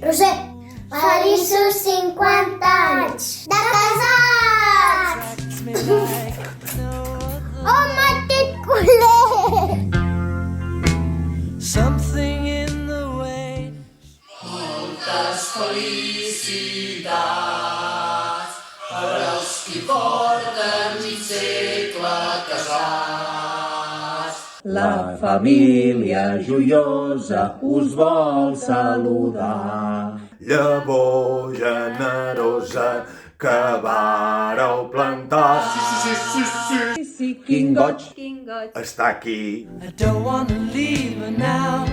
Roser, feliços 50 anys de casats! Oh, Matit culer! Something in the way. Moltes felicitats per als qui porten mig segle casats. La família joiosa us vol saludar. Llavor generosa que vareu plantar. Sí, quin goig Està aquí. I don't wanna leave her now.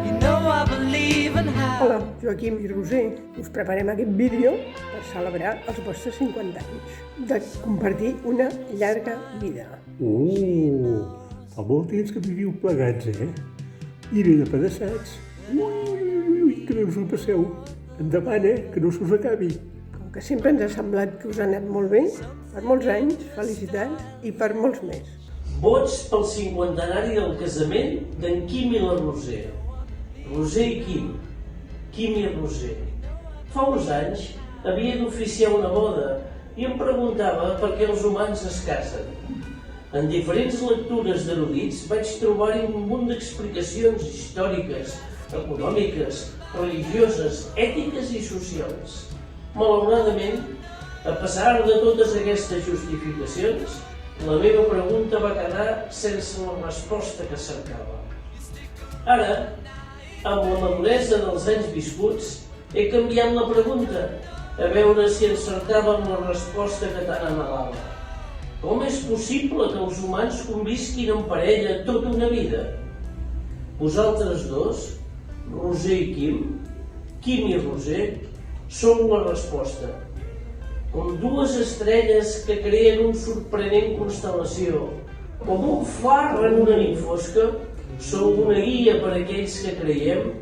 You know I believe in how. Hola, Joaquim i Roser. Us preparem aquest vídeo per celebrar els vostres 50 anys, de compartir una llarga vida. Fa molt temps que viviu plegats, eh? I bé de pedaçats. Ui, que bé us ho passeu. Endavant, que no se us acabi. Com que sempre ens ha semblat que us ha anat molt bé, per molts anys, felicitats i per molts més. Vots pel 50enari del casament d'en Quim i la Roser. Roser i Quim. Quim i Roser. Fa uns anys havia d'oficiar una boda i em preguntava per què els humans es casen. En diferents lectures d'erudits vaig trobar-hi un munt d'explicacions històriques, econòmiques, religioses, ètiques i socials. Malauradament, a pesar de totes aquestes justificacions, la meva pregunta va quedar sense la resposta que cercava. Ara, amb la maduresa dels anys viscuts, he canviat la pregunta, a veure si encertava amb la resposta que tant anhelava. Com és possible que els humans convisquin en parella tota una vida? Vosaltres dos, Roser i Quim i Roser, sou la resposta. Com dues estrelles que creen una sorprenent constel·lació, com un far en una nit fosca, sou una guia per a aquells que creiem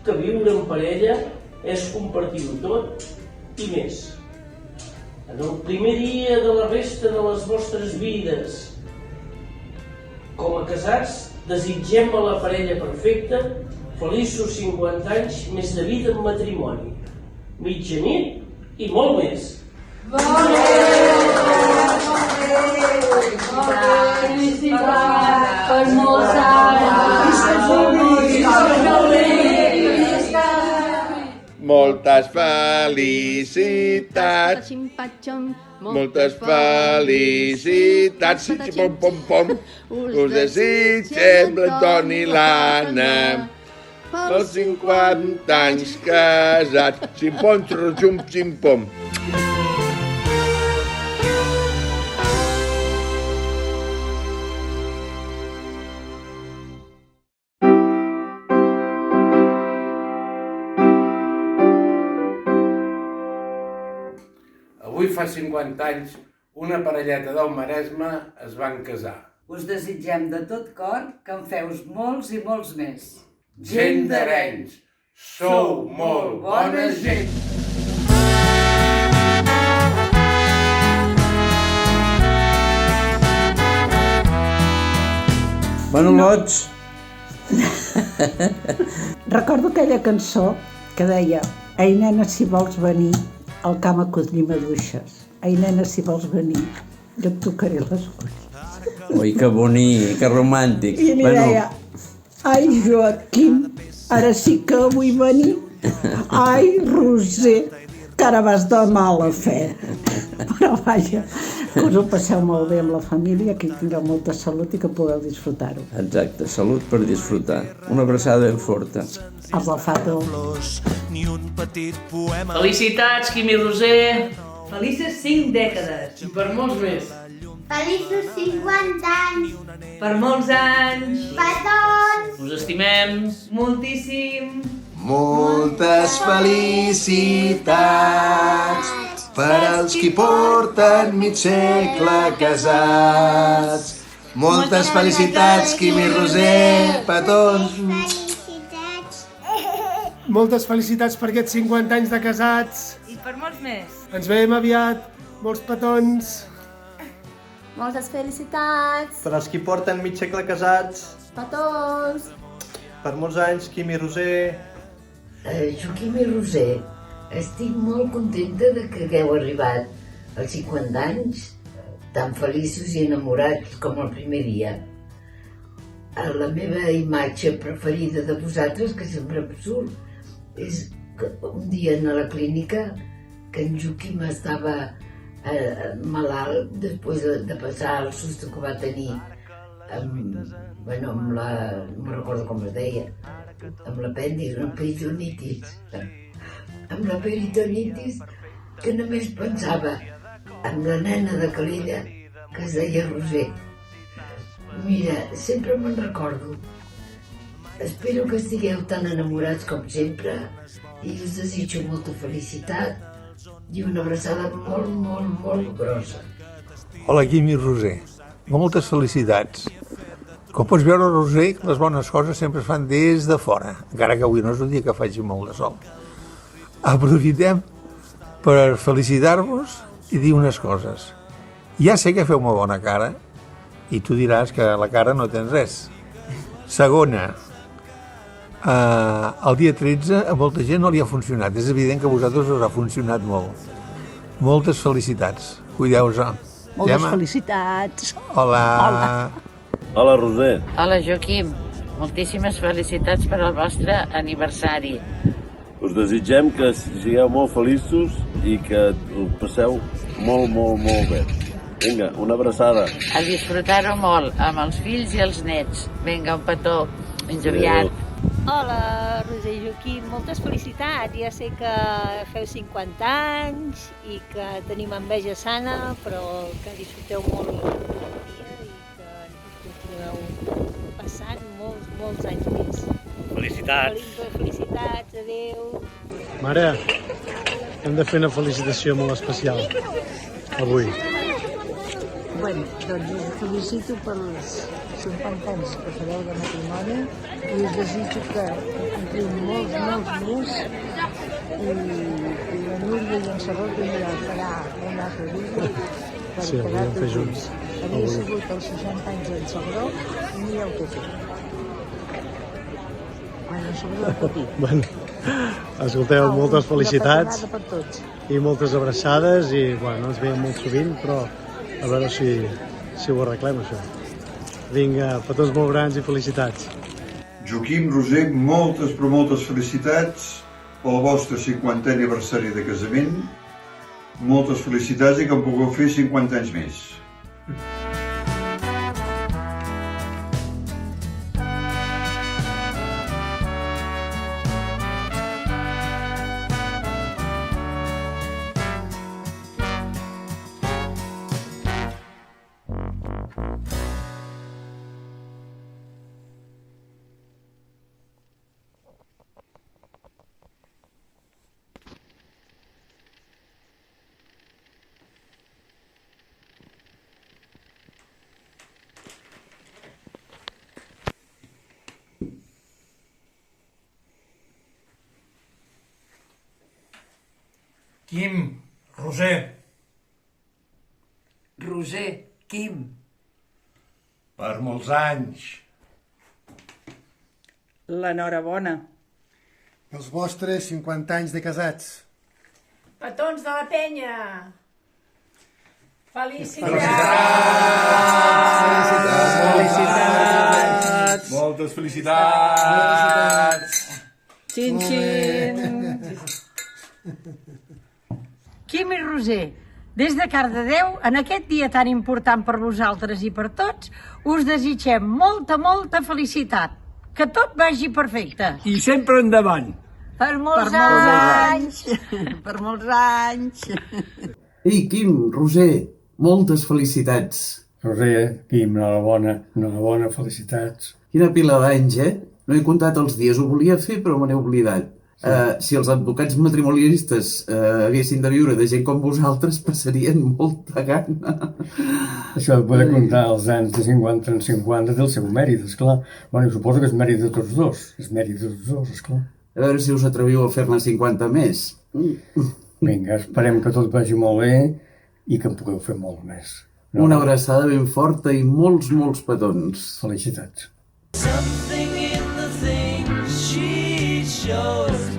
que viure en parella és compartir-ho tot i més. En el primer dia de la resta de les vostres vides, com a casats, desitgem a la parella perfecta feliços 50 anys més de vida en matrimoni, mitja nit i molt més. Felicitats per molts Moltes felicitats, moltes felicitats, pom, pom, pom. Us desitgem l'Anton i l'Anna pels 50 anys casats. Ximpom, xurrum, ximpom. Avui fa 50 anys, una parelleta del Maresme es van casar. Us desitgem de tot cor que en feus molts i molts més. Gent d'Arenys, sou molt bona gent! Manolots! Recordo aquella cançó que deia: ei, nena, si vols venir, al camp a collir maduixes. Ei, nena, si vols venir, jo et tocaré les ulls. Ui, que bonic, que romàntic. I li deia: ai, Joaquim, ara sí que vull venir. Ai, Roser, que ara vas de mala fe. Però vaja, que us ho passeu molt bé amb la família, que tingueu molta salut i que pugueu disfrutar-ho. Exacte, salut per disfrutar. Una abraçada ben forta. Els Alfato. Felicitats, Quim i Roser! Felices 5 dècades. I per molts més. Feliços 50 anys! Per molts anys. Petons! Us estimem! Moltíssim. Moltes felicitats per als qui porten mig segle casats. Moltes felicitats, Quim i Roser, petons. Moltes felicitats per aquests 50 anys de casats. I per molts més. Ens veiem aviat. Molts petons. Moltes felicitats. Per als qui porten mig segle casats. Petons. Per molts anys, Quim i Roser. Joaquim i Roser, estic molt contenta de que hagueu arribat als 50 anys, tan feliços i enamorats com el primer dia. La meva imatge preferida de vosaltres, que sempre em surt, és que un dia a la clínica que en Joaquim estava malalt després de passar el susto que va tenir amb la... no recordo com es deia, amb l'apèndix, una peritonitis, amb la peritonitis, que només pensava en la nena de Calella que es deia Roser. Mira, sempre me'n recordo. Espero que estigueu tan enamorats com sempre i us desitjo molta felicitat i una abraçada molt, molt, molt grossa. Hola, Quim i Roser. Moltes felicitats. Com pots veure, Roser, les bones coses sempre es fan des de fora, encara que avui no és un dia que faci molt de sol. Aprofitem per felicitar-vos i dir unes coses. Ja sé que feu una bona cara i tu diràs que a la cara no tens res. Segona, el dia 13 a molta gent no li ha funcionat. És evident que a vosaltres us ha funcionat molt. Moltes felicitats. Cuideu-vos. Moltes felicitats. Hola. Hola, Roser. Hola, Joaquim. Moltíssimes felicitats per al vostre aniversari. Us desitgem que sigueu molt feliços i que ho passeu molt, molt, molt bé. Vinga, una abraçada. A disfrutar-ho molt, amb els fills i els nets. Vinga, un petó. Fins aviat. Hola, Roser i Joaquim, moltes felicitats. Ja sé que feu 50 anys i que tenim enveja sana, però que disfruteu molt el dia i que continueu passant molts anys més. Felicitats. Felicitats, adeu. Mare, hem de fer una felicitació molt especial avui. Bueno, doncs us felicito pels 50 anys que fareu de matrimoni i us desitjo que compliu molts més i la Núria i en Saló també farà un altre vídeo per quedar tots junts. Havia sigut els 60 anys d'en Saló i mireu què fer. Bueno, Saló el petit. Bueno, escolteu, moltes felicitats i moltes abraçades i, bueno, ens veiem molt sovint, però a veure si ho arreglem, això. Vinga, petons molt grans i felicitats. Joaquim, Roser, moltes però moltes felicitats pel vostre 50è aniversari de casament. Moltes felicitats i que en pugueu fer 50 anys més. Quim, Roser. Roser, Quim. Per molts anys. L'enhorabona. Els vostres 50 anys de casats. Petons de la penya. Felicitats. Felicitats. Moltes felicitats. Xin, xin. Quim i Roser, des de Cardedeu, en aquest dia tan important per vosaltres i per tots, us desitgem molta felicitat. Que tot vagi perfecte. I sempre endavant. Per molts anys. Per molts anys. Ei, Quim, Roser, moltes felicitats. Roser, Quim, enhorabona, felicitats. Quina pila d'anys, eh? No he comptat els dies, ho volia fer però me n'he oblidat. Si els advocats matrimonialistes haguessin de viure de gent com vosaltres, passarien molta gana. Això de poder comptar els anys de 50 en 50 té el seu mèrit, esclar. Bueno, suposo que és mèrit de tots dos. És mèrit de tots dos, esclar. A veure si us atreviu a fer-ne 50 més. Vinga, esperem que tot vagi molt bé i que en pugueu fer molt més. Una abraçada ben forta i molts petons. Felicitats. Something in the things she shows